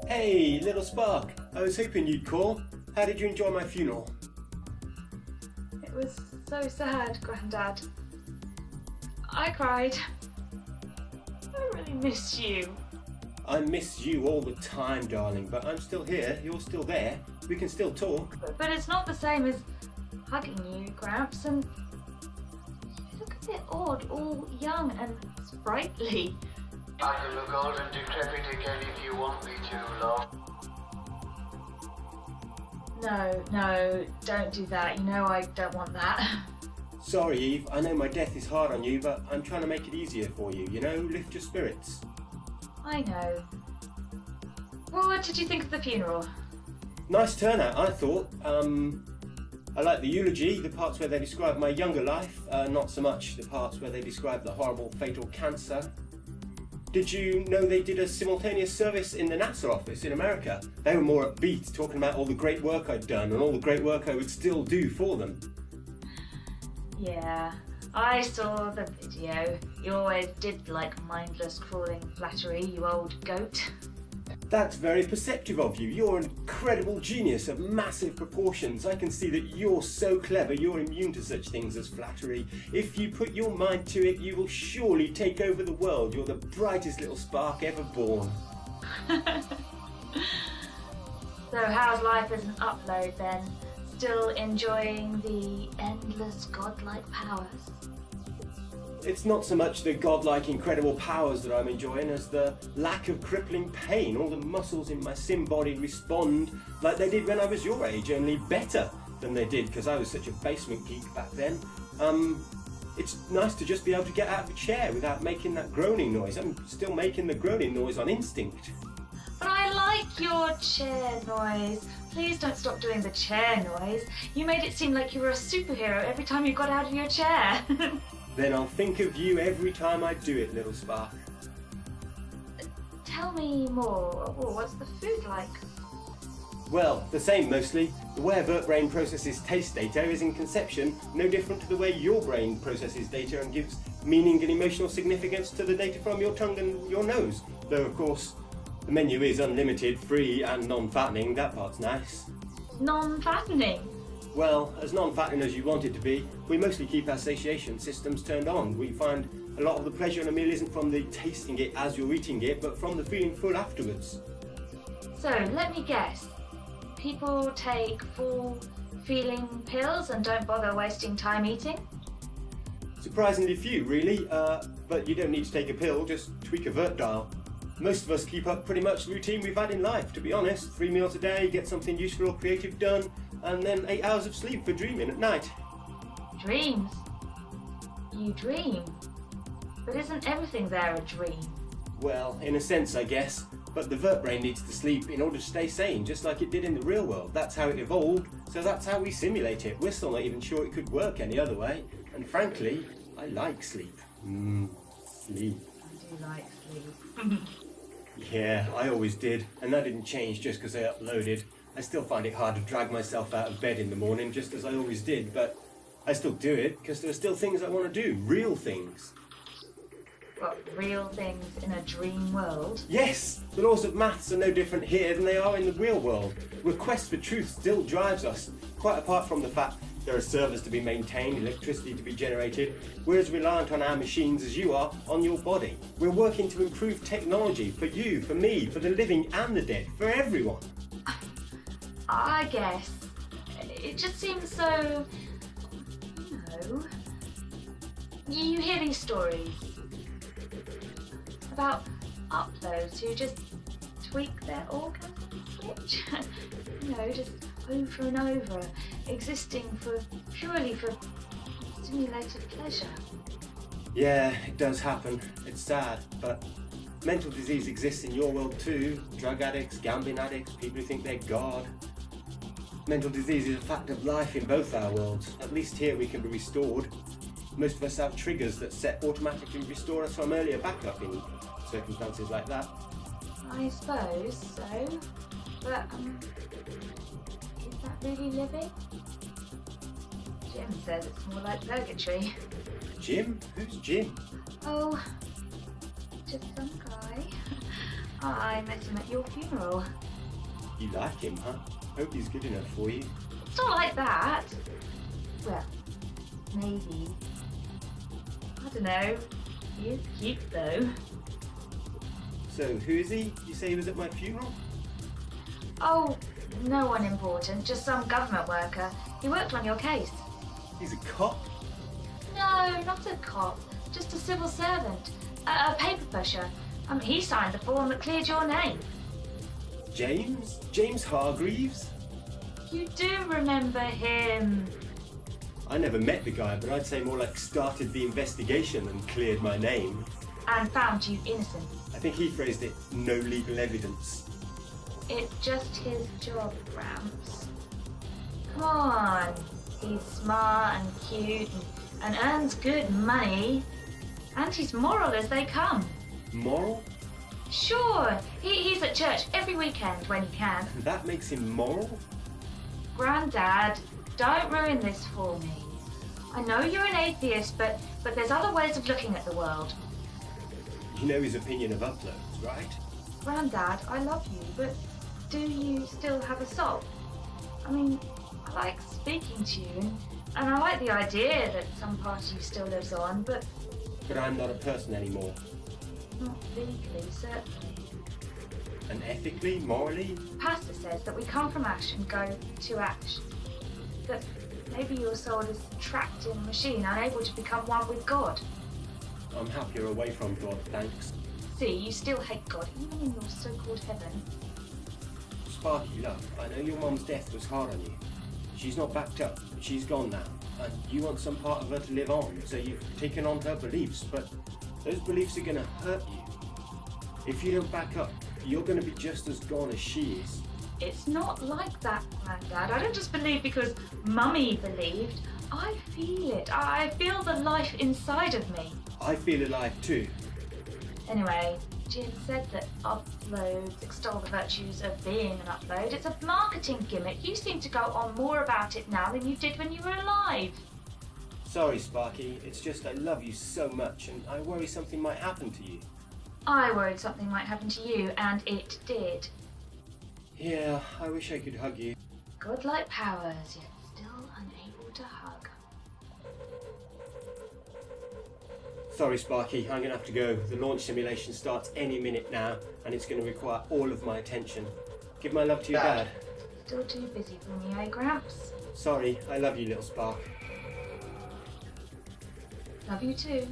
Hey, little Spark. I was hoping you'd call. How did you enjoy my funeral? It was so sad, Grandad. I cried. I really miss you. I miss you all the time, darling, but I'm still here. You're still there. We can still talk. But it's not the same as hugging you, Gramps, and you look a bit odd, all young and sprightly. I can look old and decrepit again if you want me to, love. No, don't do that. You know I don't want that. Sorry, Eve. I know my death is hard on you, but I'm trying to make it easier for you. You know, lift your spirits. I know. Well, what did you think of the funeral? Nice turnout, I thought. I like the eulogy, the parts where they describe my younger life, not so much the parts where they describe the horrible fatal cancer. Did you know they did a simultaneous service in the NASA office in America? They were more upbeat, talking about all the great work I'd done and all the great work I would still do for them. Yeah, I saw the video. You always did like mindless crawling flattery, you old goat. That's very perceptive of you. You're an incredible genius of massive proportions. I can see that you're so clever, you're immune to such things as flattery. If you put your mind to it, you will surely take over the world. You're the brightest little spark ever born. So how's life as an upload then? Still enjoying the endless godlike powers? It's not so much the godlike incredible powers that I'm enjoying as the lack of crippling pain. All the muscles in my sim body respond like they did when I was your age, only better than they did because I was such a basement geek back then. It's nice to just be able to get out of a chair without making that groaning noise. I'm still making the groaning noise on instinct. But I like your chair noise. Please don't stop doing the chair noise. You made it seem like you were a superhero every time you got out of your chair. Then I'll think of you every time I do it, little Spark. Tell me more. Oh, what's the food like? Well, the same mostly. The way a vert brain processes taste data is in conception no different to the way your brain processes data and gives meaning and emotional significance to the data from your tongue and your nose. Though, of course, the menu is unlimited, free and non-fattening. That part's nice. Non-fattening? Well, as non-fattening as you want it to be, we mostly keep our satiation systems turned on. We find a lot of the pleasure in a meal isn't from the tasting it as you're eating it, but from the feeling full afterwards. So, let me guess. People take full feeling pills and don't bother wasting time eating? Surprisingly few, really, but you don't need to take a pill, just tweak a vert dial. Most of us keep up pretty much the routine we've had in life, to be honest. 3 meals a day, get something useful or creative done, and then 8 hours of sleep for dreaming at night. Dreams? You dream? But isn't everything there a dream? Well, in a sense, I guess. But the vert brain needs to sleep in order to stay sane, just like it did in the real world. That's how it evolved, so that's how we simulate it. We're still not even sure it could work any other way. And frankly, I like sleep. Sleep. I do like sleep. Yeah, I always did. And that didn't change just because I uploaded. I still find it hard to drag myself out of bed in the morning, just as I always did, but I still do it because there are still things I want to do, real things. What, real things in a dream world? Yes! The laws of maths are no different here than they are in the real world. The quest for truth still drives us, quite apart from the fact there are servers to be maintained, electricity to be generated. We're as reliant on our machines as you are on your body. We're working to improve technology for you, for me, for the living and the dead, for everyone. I guess. It just seems so... You hear these stories about uploads who just tweak their organ switch. Just over and over, existing purely for stimulated pleasure. Yeah, it does happen. It's sad, but mental disease exists in your world too. Drug addicts, gambling addicts, people who think they're God. Mental disease is a fact of life in both our worlds. At least here we can be restored. Most of us have triggers that automatically restore us from earlier backup in circumstances like that. I suppose so, but is that really living? Jim says it's more like purgatory. Jim? Who's Jim? Oh, just some guy. I met him at your funeral. You like him, huh? Hope he's good enough for you. It's not like that. Well, maybe. I don't know. He is cute though. So, who is he? You say he was at my funeral? Oh, no one important, just some government worker. He worked on your case. He's a cop? No, not a cop. Just a civil servant. A paper pusher. He signed the form that cleared your name. James? James Hargreaves? You do remember him. I never met the guy, but I'd say more like started the investigation and cleared my name. And found you innocent. I think he phrased it, no legal evidence. It's just his job, Gramps. Come on. He's smart and cute and earns good money. And he's moral as they come. Moral? Sure. He's at church every weekend when he can. That makes him moral? Granddad, don't ruin this for me. I know you're an atheist, but there's other ways of looking at the world. You know his opinion of uploads, right? Granddad, I love you, but do you still have a soul? I mean, I like speaking to you, and I like the idea that some part of you still lives on, but... But I'm not a person anymore. Not legally, certainly. And ethically, morally? Pastor says that we come from ash and go to ash. That maybe your soul is trapped in a machine, unable to become one with God. I'm happier away from God, thanks. See, you still hate God, even in your so-called heaven. Sparky, look, I know your mum's death was hard on you. She's not backed up, she's gone now. And you want some part of her to live on, so you've taken on her beliefs, but those beliefs are gonna hurt you. If you don't back up, you're gonna be just as gone as she is. It's not like that, Granddad. I don't just believe because Mummy believed. I feel it. I feel the life inside of me. I feel alive too. Anyway, Jim said that uploads extol the virtues of being an upload. It's a marketing gimmick. You seem to go on more about it now than you did when you were alive. Sorry, Sparky. It's just I love you so much and I worry something might happen to you. I worried something might happen to you, and it did. Yeah, I wish I could hug you. Godlike powers, yet still unable to hug. Sorry, Sparky, I'm gonna have to go. The launch simulation starts any minute now, and it's gonna require all of my attention. Give my love to your dad. Still too busy for me, eh, Gramps? Sorry, I love you, little Spark. Love you too.